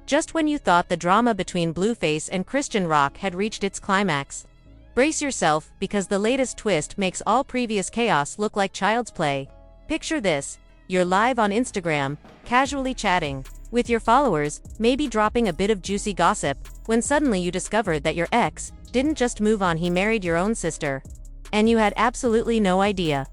just when you thought the drama between Blueface and Chrisean Rock had reached its climax. Brace yourself, because the latest twist makes all previous chaos look like child's play. Picture this: you're live on Instagram, casually chatting with your followers, maybe dropping a bit of juicy gossip, when suddenly you discovered that your ex didn't just move on, he married your own sister. And you had absolutely no idea.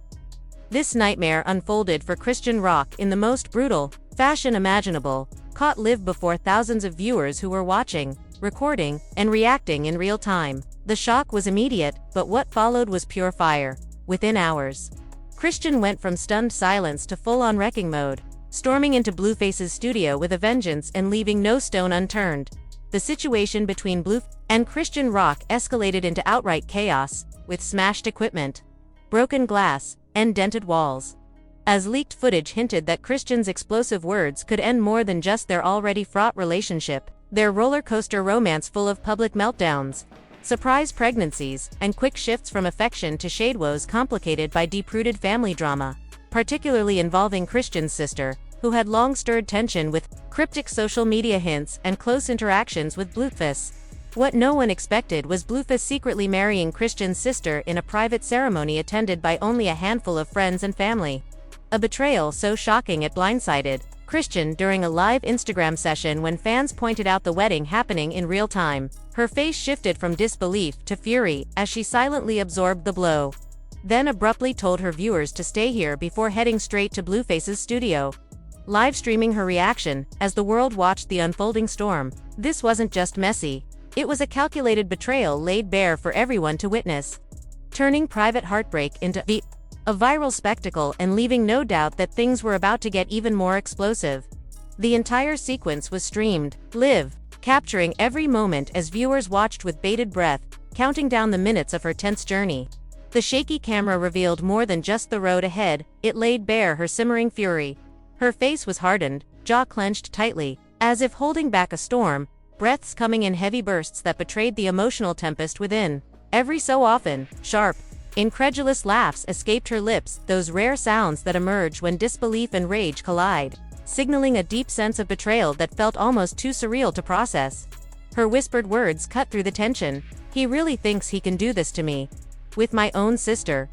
This nightmare unfolded for Chrisean Rock in the most brutal fashion imaginable, caught live before thousands of viewers who were watching, recording, and reacting in real time. The shock was immediate, but what followed was pure fire. Within hours, Chrisean went from stunned silence to full-on wrecking mode, storming into Blueface's studio with a vengeance and leaving no stone unturned. The situation between Blueface and Chrisean Rock escalated into outright chaos, with smashed equipment, broken glass, and dented walls. As leaked footage hinted that Chrisean's explosive words could end more than just their already fraught relationship, their roller coaster romance full of public meltdowns, surprise pregnancies, and quick shifts from affection to shade woes complicated by deep-rooted family drama, particularly involving Chrisean's sister, who had long stirred tension with cryptic social media hints and close interactions with Blueface. What no one expected was Blueface secretly marrying Chrisean's sister in a private ceremony attended by only a handful of friends and family. A betrayal so shocking it blindsided Chrisean during a live Instagram session when fans pointed out the wedding happening in real time. Her face shifted from disbelief to fury as she silently absorbed the blow, then abruptly told her viewers to stay here before heading straight to Blueface's studio, live streaming her reaction as the world watched the unfolding storm. This wasn't just messy. It was a calculated betrayal laid bare for everyone to witness, turning private heartbreak into a viral spectacle and leaving no doubt that things were about to get even more explosive. The entire sequence was streamed live, capturing every moment as viewers watched with bated breath, counting down the minutes of her tense journey. The shaky camera revealed more than just the road ahead, it laid bare her simmering fury. Her face was hardened, jaw clenched tightly, as if holding back a storm, breaths coming in heavy bursts that betrayed the emotional tempest within. Every so often, sharp, incredulous laughs escaped her lips, those rare sounds that emerge when disbelief and rage collide, signaling a deep sense of betrayal that felt almost too surreal to process. Her whispered words cut through the tension. He really thinks he can do this to me. With my own sister.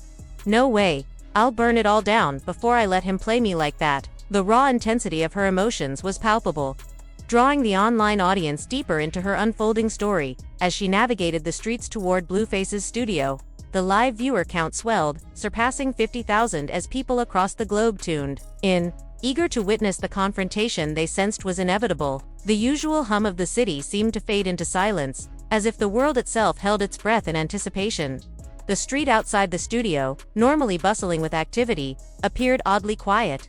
No way. I'll burn it all down before I let him play me like that. The raw intensity of her emotions was palpable, drawing the online audience deeper into her unfolding story. As she navigated the streets toward Blueface's studio, the live viewer count swelled, surpassing 50,000 as people across the globe tuned in, eager to witness the confrontation they sensed was inevitable. The usual hum of the city seemed to fade into silence, as if the world itself held its breath in anticipation. The street outside the studio, normally bustling with activity, appeared oddly quiet,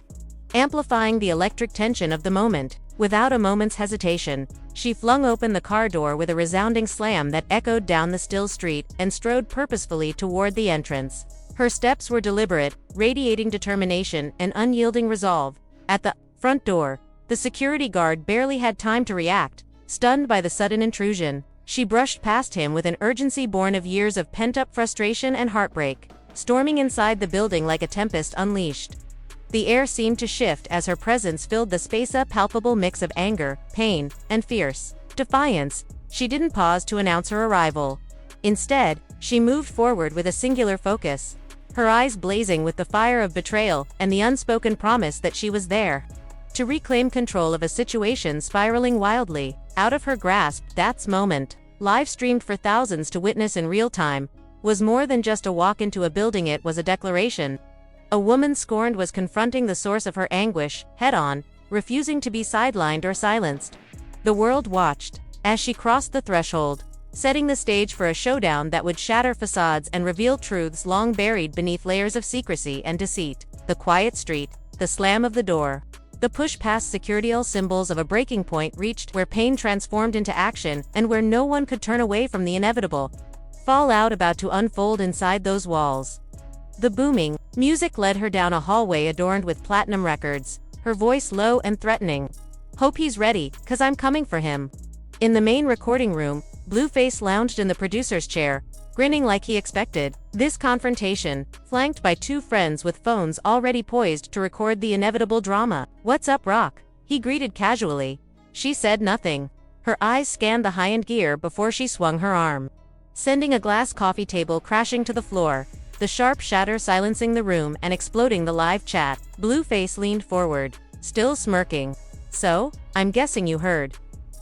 amplifying the electric tension of the moment. Without a moment's hesitation, she flung open the car door with a resounding slam that echoed down the still street and strode purposefully toward the entrance. Her steps were deliberate, radiating determination and unyielding resolve. At the front door, the security guard barely had time to react, stunned by the sudden intrusion. She brushed past him with an urgency born of years of pent-up frustration and heartbreak, storming inside the building like a tempest unleashed. The air seemed to shift as her presence filled the space, a palpable mix of anger, pain, and fierce defiance. She didn't pause to announce her arrival. Instead, she moved forward with a singular focus, her eyes blazing with the fire of betrayal and the unspoken promise that she was there to reclaim control of a situation spiraling wildly out of her grasp. That moment, live streamed for thousands to witness in real time, was more than just a walk into a building. It was a declaration. A woman scorned was confronting the source of her anguish, head-on, refusing to be sidelined or silenced. The world watched as she crossed the threshold, setting the stage for a showdown that would shatter facades and reveal truths long buried beneath layers of secrecy and deceit. The quiet street, the slam of the door, the push past security, all symbols of a breaking point reached where pain transformed into action and where no one could turn away from the inevitable fallout about to unfold inside those walls. The booming music led her down a hallway adorned with platinum records, her voice low and threatening. "Hope he's ready, 'cause I'm coming for him." In the main recording room, Blueface lounged in the producer's chair, grinning like he expected this confrontation, flanked by two friends with phones already poised to record the inevitable drama. "What's up, Rock?" he greeted casually, She said nothing. Her eyes scanned the high-end gear before she swung her arm, sending a glass coffee table crashing to the floor, the sharp shatter silencing the room and exploding the live chat. Blueface leaned forward, still smirking. "So, I'm guessing you heard."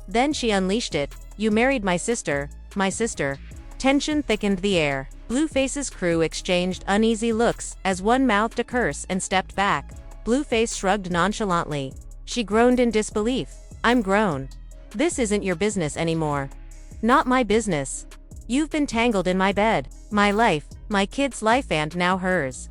Then she unleashed it. "You married my sister, my sister." Tension thickened the air. Blueface's crew exchanged uneasy looks as one mouthed a curse and stepped back. Blueface shrugged nonchalantly. She groaned in disbelief. "I'm grown. This isn't your business anymore." "Not my business. You've been tangled in my bed, my life, my kid's life and now hers."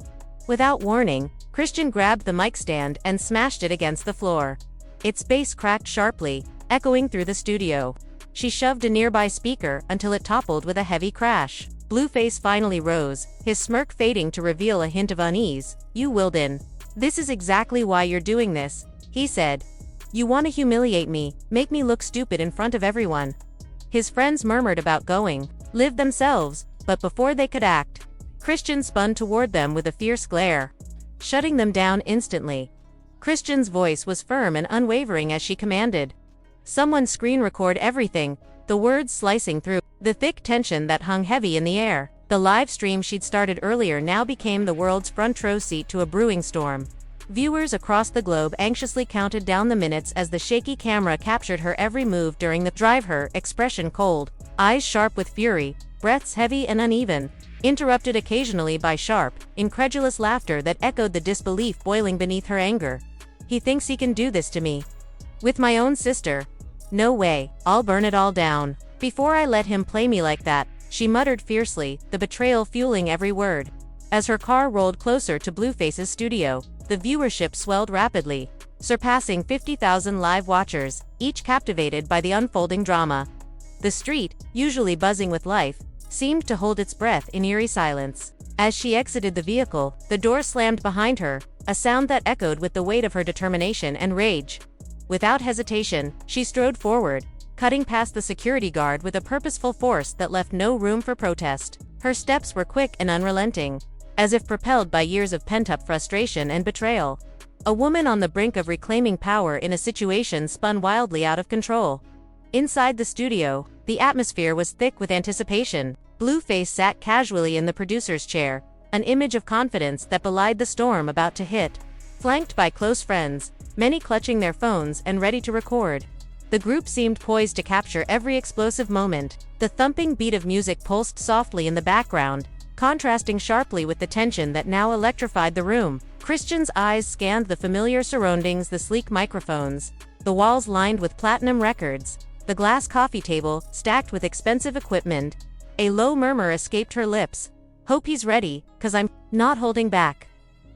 Without warning, Chrisean grabbed the mic stand and smashed it against the floor. Its base cracked sharply, echoing through the studio. She shoved a nearby speaker until it toppled with a heavy crash. Blueface finally rose, his smirk fading to reveal a hint of unease. "You Wilden. This is exactly why you're doing this," he said. "You want to humiliate me, make me look stupid in front of everyone." His friends murmured about going, live themselves, but before they could act, Chrisean spun toward them with a fierce glare, shutting them down instantly. Chrisean's voice was firm and unwavering as she commanded, "Someone screen record everything," the words slicing through the thick tension that hung heavy in the air. The live stream she'd started earlier now became the world's front row seat to a brewing storm. Viewers across the globe anxiously counted down the minutes as the shaky camera captured her every move during the drive, her expression cold, eyes sharp with fury, breaths heavy and uneven, interrupted occasionally by sharp, incredulous laughter that echoed the disbelief boiling beneath her anger. "He thinks he can do this to me. With my own sister. No way, I'll burn it all down. Before I let him play me like that," she muttered fiercely, the betrayal fueling every word. As her car rolled closer to Blueface's studio, the viewership swelled rapidly, surpassing 50,000 live watchers, each captivated by the unfolding drama. The street, usually buzzing with life, seemed to hold its breath in eerie silence. As she exited the vehicle, the door slammed behind her, a sound that echoed with the weight of her determination and rage. Without hesitation, she strode forward, cutting past the security guard with a purposeful force that left no room for protest. Her steps were quick and unrelenting, as if propelled by years of pent-up frustration and betrayal. A woman on the brink of reclaiming power in a situation spun wildly out of control. Inside the studio, the atmosphere was thick with anticipation. Blueface sat casually in the producer's chair, an image of confidence that belied the storm about to hit. Flanked by close friends, many clutching their phones and ready to record, the group seemed poised to capture every explosive moment. The thumping beat of music pulsed softly in the background, contrasting sharply with the tension that now electrified the room. Chrisean's eyes scanned the familiar surroundings, the sleek microphones, the walls lined with platinum records, the glass coffee table stacked with expensive equipment. A low murmur escaped her lips. "Hope he's ready, 'cause I'm not holding back."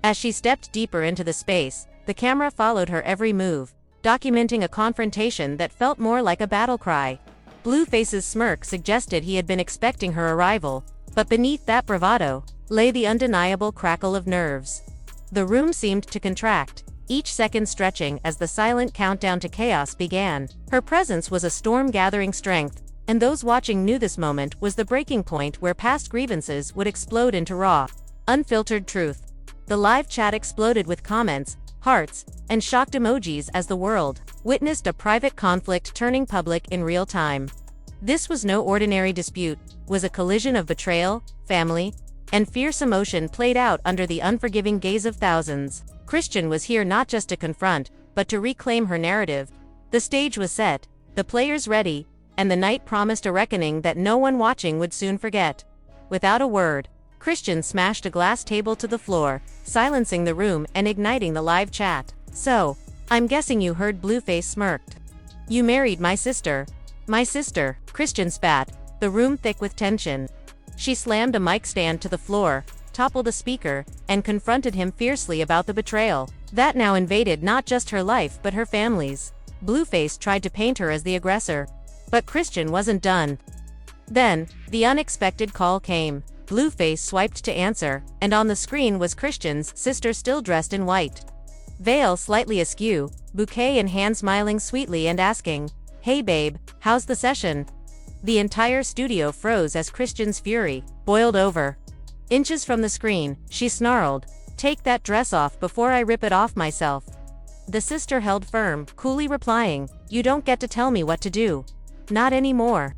As she stepped deeper into the space, the camera followed her every move, documenting a confrontation that felt more like a battle cry. Blueface's smirk suggested he had been expecting her arrival, but beneath that bravado lay the undeniable crackle of nerves. The room seemed to contract, each second stretching as the silent countdown to chaos began. Her presence was a storm-gathering strength, and those watching knew this moment was the breaking point where past grievances would explode into raw, unfiltered truth. The live chat exploded with comments, hearts, and shocked emojis as the world witnessed a private conflict turning public in real time. This was no ordinary dispute, was a collision of betrayal, family, and fierce emotion played out under the unforgiving gaze of thousands. Chrisean was here not just to confront, but to reclaim her narrative. The stage was set, the players ready, and the night promised a reckoning that no one watching would soon forget. Without a word, Chrisean smashed a glass table to the floor, silencing the room and igniting the live chat. "So, I'm guessing you heard," Blueface smirked. "You married my sister." "My sister," Chrisean spat, the room thick with tension. She slammed a mic stand to the floor, toppled a speaker, and confronted him fiercely about the betrayal that now invaded not just her life but her family's. Blueface tried to paint her as the aggressor, but Chrisean wasn't done. Then, the unexpected call came. Blueface swiped to answer, and on the screen was Chrisean's sister, still dressed in white, veil slightly askew, bouquet in hand, smiling sweetly and asking, "Hey babe, how's the session?" The entire studio froze as Chrisean's fury boiled over. Inches from the screen, she snarled, "Take that dress off before I rip it off myself." The sister held firm, coolly replying, "You don't get to tell me what to do. Not anymore."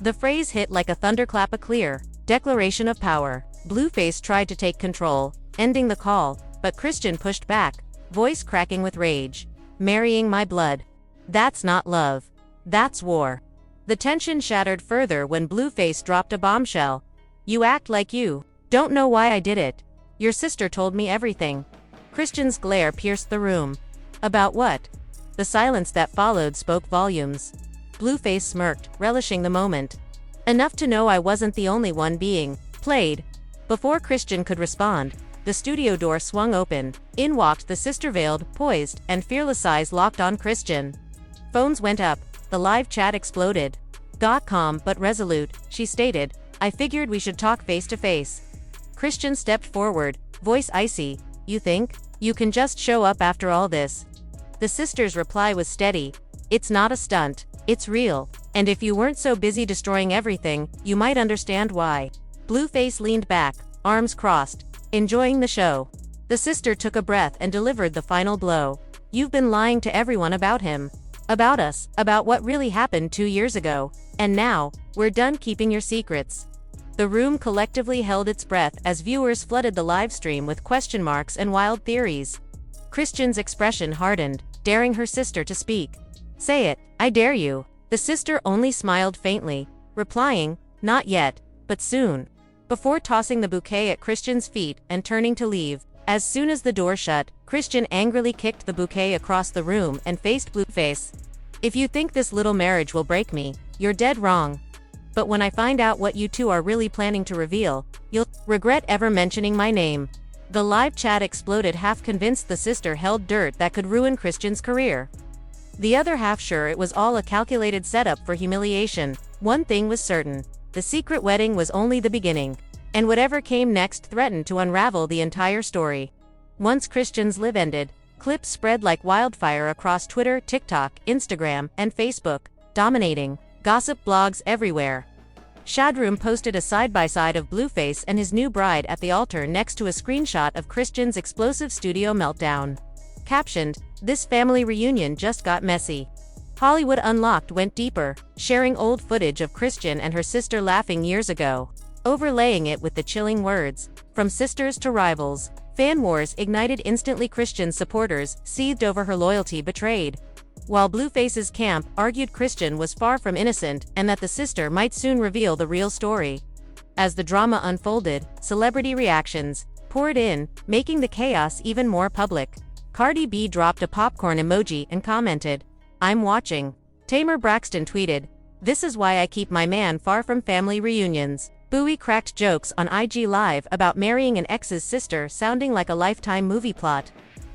The phrase hit like a thunderclap, a clear declaration of power. Blueface tried to take control, ending the call, but Chrisean pushed back, voice cracking with rage. "Marrying my blood. That's not love. That's war." The tension shattered further when Blueface dropped a bombshell. "You act like you don't know why I did it. Your sister told me everything." Chrisean's glare pierced the room. "About what?" The silence that followed spoke volumes. Blueface smirked, relishing the moment. "Enough to know I wasn't the only one being played." Before Chrisean could respond, the studio door swung open. In walked the sister, veiled, poised, and fearless, eyes locked on Chrisean. Phones went up. The live chat exploded. Calm but resolute, she stated, "I figured we should talk face to face." Chrisean stepped forward, voice icy. "You think you can just show up after all this?" The sister's reply was steady. "It's not a stunt. It's real. And if you weren't so busy destroying everything, you might understand why." Blueface leaned back, arms crossed, enjoying the show. The sister took a breath and delivered the final blow. "You've been lying to everyone about him. About us, about what really happened 2 years ago. And now, we're done keeping your secrets." The room collectively held its breath as viewers flooded the live stream with question marks and wild theories. Chrisean's expression hardened, daring her sister to speak. "Say it, I dare you." The sister only smiled faintly, replying, "Not yet, but soon." Before tossing the bouquet at Chrisean's feet and turning to leave, as soon as the door shut, Chrisean angrily kicked the bouquet across the room and faced Blueface. "If you think this little marriage will break me, you're dead wrong. But when I find out what you two are really planning to reveal, you'll regret ever mentioning my name." The live chat exploded, half convinced the sister held dirt that could ruin Chrisean's career. The other half sure it was all a calculated setup for humiliation. One thing was certain: the secret wedding was only the beginning, and whatever came next threatened to unravel the entire story. Once Chrisean's live ended, clips spread like wildfire across Twitter, TikTok, Instagram, and Facebook, dominating gossip blogs everywhere. Shadroom posted a side-by-side of Blueface and his new bride at the altar next to a screenshot of Chrisean's explosive studio meltdown. Captioned, "This family reunion just got messy." Hollywood Unlocked went deeper, sharing old footage of Chrisean and her sister laughing years ago, overlaying it with the chilling words, "From sisters to rivals." Fan wars ignited instantly. Chrisean's supporters seethed over her loyalty betrayed, while Blueface's camp argued Chrisean was far from innocent and that the sister might soon reveal the real story. As the drama unfolded, celebrity reactions poured in, making the chaos even more public. Cardi B dropped a popcorn emoji and commented, "I'm watching." Tamer Braxton tweeted, "This is why I keep my man far from family reunions." Bowie cracked jokes on IG Live about marrying an ex's sister, sounding like a Lifetime movie plot.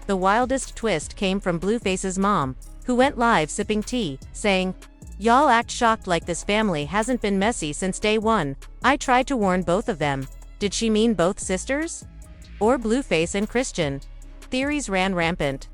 The wildest twist came from Blueface's mom, who went live sipping tea, saying, "Y'all act shocked like this family hasn't been messy since day one. I tried to warn both of them." Did she mean both sisters? Or Blueface and Chrisean? Theories ran rampant.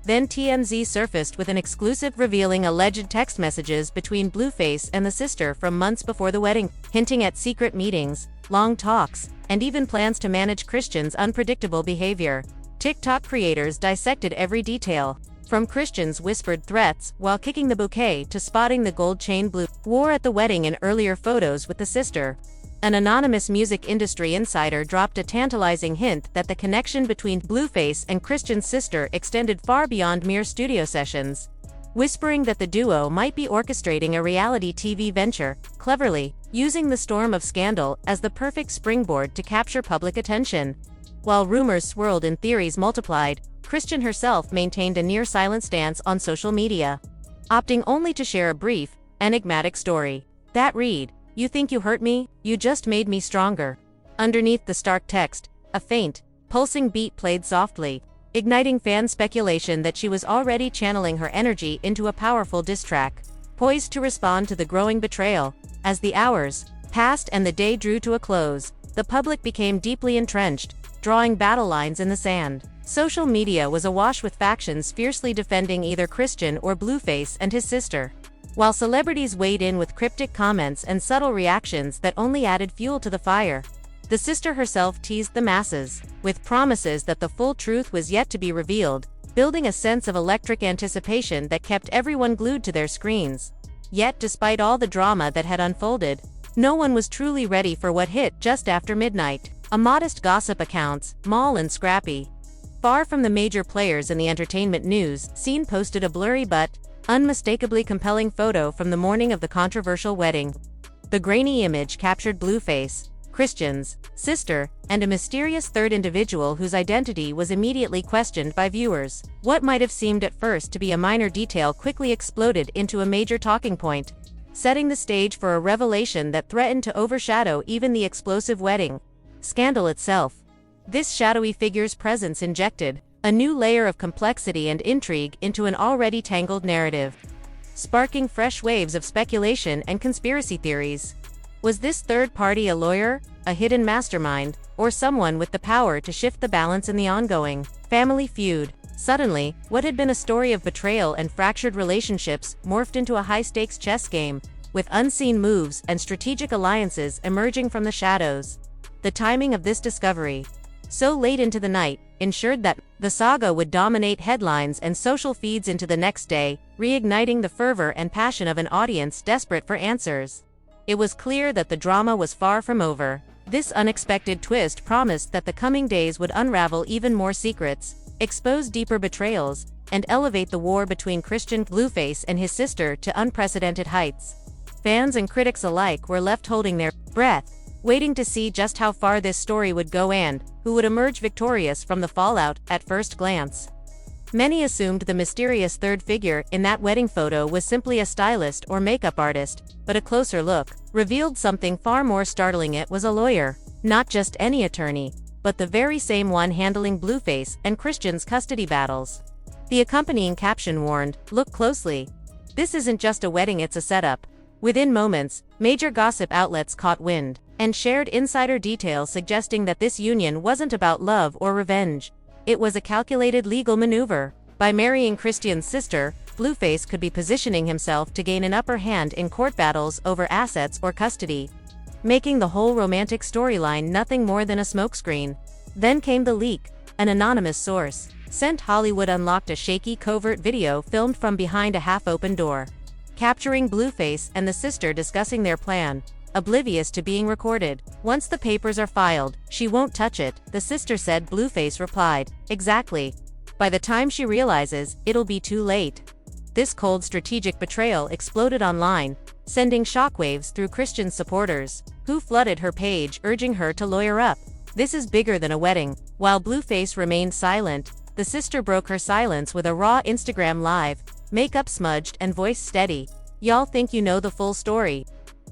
Then TMZ surfaced with an exclusive revealing alleged text messages between Blueface and the sister from months before the wedding, hinting at secret meetings, long talks, and even plans to manage Chrisean's unpredictable behavior. TikTok creators dissected every detail, from Chrisean's whispered threats while kicking the bouquet to spotting the gold chain Blue wore at the wedding in earlier photos with the sister. An anonymous music industry insider dropped a tantalizing hint that the connection between Blueface and Chrisean's sister extended far beyond mere studio sessions, whispering that the duo might be orchestrating a reality TV venture, cleverly using the storm of scandal as the perfect springboard to capture public attention. While rumors swirled and theories multiplied, Chrisean herself maintained a near-silent stance on social media, opting only to share a brief, enigmatic story. That read, "You think you hurt me? You just made me stronger." Underneath the stark text, a faint, pulsing beat played softly, igniting fan speculation that she was already channeling her energy into a powerful diss track, poised to respond to the growing betrayal. As the hours passed and the day drew to a close, the public became deeply entrenched, drawing battle lines in the sand. Social media was awash with factions fiercely defending either Chrisean or Blueface and his sister, while celebrities weighed in with cryptic comments and subtle reactions that only added fuel to the fire. The sister herself teased the masses, with promises that the full truth was yet to be revealed, building a sense of electric anticipation that kept everyone glued to their screens. Yet, despite all the drama that had unfolded, no one was truly ready for what hit just after midnight. A modest gossip accounts, Mall and Scrappy. Far from the major players in the entertainment news, Scene posted a blurry but unmistakably compelling photo from the morning of the controversial wedding. The grainy image captured Blueface, Christian's sister, and a mysterious third individual whose identity was immediately questioned by viewers. What might have seemed at first to be a minor detail quickly exploded into a major talking point, setting the stage for a revelation that threatened to overshadow even the explosive wedding scandal itself. This shadowy figure's presence injected a new layer of complexity and intrigue into an already tangled narrative, sparking fresh waves of speculation and conspiracy theories. Was this third party a lawyer, a hidden mastermind, or someone with the power to shift the balance in the ongoing family feud? Suddenly, what had been a story of betrayal and fractured relationships morphed into a high-stakes chess game, with unseen moves and strategic alliances emerging from the shadows. The timing of this discovery, so late into the night, ensured that the saga would dominate headlines and social feeds into the next day, reigniting the fervor and passion of an audience desperate for answers. It was clear that the drama was far from over. This unexpected twist promised that the coming days would unravel even more secrets, expose deeper betrayals, and elevate the war between Christian Blueface and his sister to unprecedented heights. Fans and critics alike were left holding their breath, waiting to see just how far this story would go and who would emerge victorious from the fallout. At first glance, many assumed the mysterious third figure in that wedding photo was simply a stylist or makeup artist, but a closer look revealed something far more startling. It was a lawyer. Not just any attorney, but the very same one handling Blueface and Christian's custody battles. The accompanying caption warned, "Look closely. This isn't just a wedding, it's a setup." Within moments, major gossip outlets caught wind and shared insider details suggesting that this union wasn't about love or revenge. It was a calculated legal maneuver. By marrying Christian's sister, Blueface could be positioning himself to gain an upper hand in court battles over assets or custody, making the whole romantic storyline nothing more than a smokescreen. Then came the leak. An anonymous source sent Hollywood unlocked a shaky covert video filmed from behind a half-open door, capturing Blueface and the sister discussing their plan, oblivious to being recorded. "Once the papers are filed, she won't touch it," the sister said. Blueface replied, "Exactly. By the time she realizes, it'll be too late." This cold strategic betrayal exploded online, sending shockwaves through Christian's supporters, who flooded her page urging her to lawyer up. This is bigger than a wedding. While Blueface remained silent, the sister broke her silence with a raw Instagram live, makeup smudged and voice steady. "Y'all think you know the full story.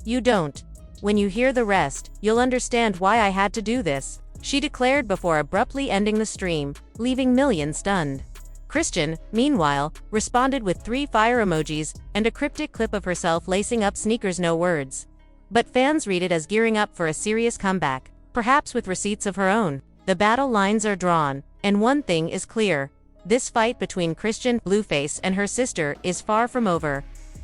You don't. When you hear the rest, you'll understand why I had to do this," she declared before abruptly ending the stream, leaving millions stunned. Christian, meanwhile, responded with 3 fire emojis and a cryptic clip of herself lacing up sneakers. No words. But fans read it as gearing up for a serious comeback, perhaps with receipts of her own. The battle lines are drawn, and one thing is clear. This fight between Christian Blueface and her sister is far from over.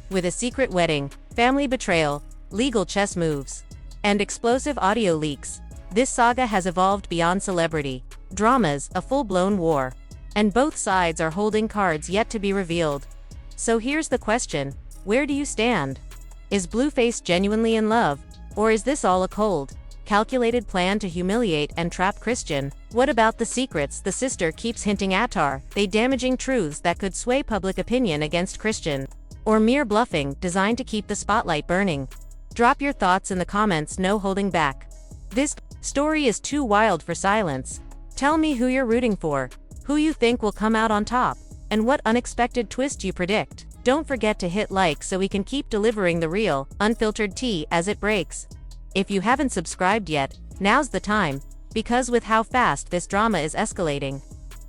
With a secret wedding, family betrayal, legal chess moves, and explosive audio leaks, this saga has evolved beyond celebrity dramas, a full-blown war. And both sides are holding cards yet to be revealed. So here's the question: where do you stand? Is Blueface genuinely in love, or is this all a cold, calculated plan to humiliate and trap Christian? What about the secrets the sister keeps hinting at? Are they damaging truths that could sway public opinion against Christian, or mere bluffing designed to keep the spotlight burning? Drop your thoughts in the comments, no holding back. This story is too wild for silence. Tell me who you're rooting for, who you think will come out on top, and what unexpected twist you predict. Don't forget to hit like so we can keep delivering the real, unfiltered tea as it breaks. If you haven't subscribed yet, now's the time, because with how fast this drama is escalating,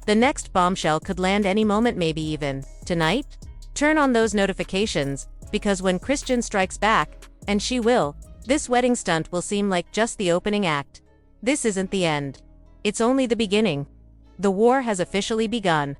the next bombshell could land any moment, maybe even tonight. Turn on those notifications, because when Christian strikes back, and she will, this wedding stunt will seem like just the opening act. This isn't the end. It's only the beginning. The war has officially begun.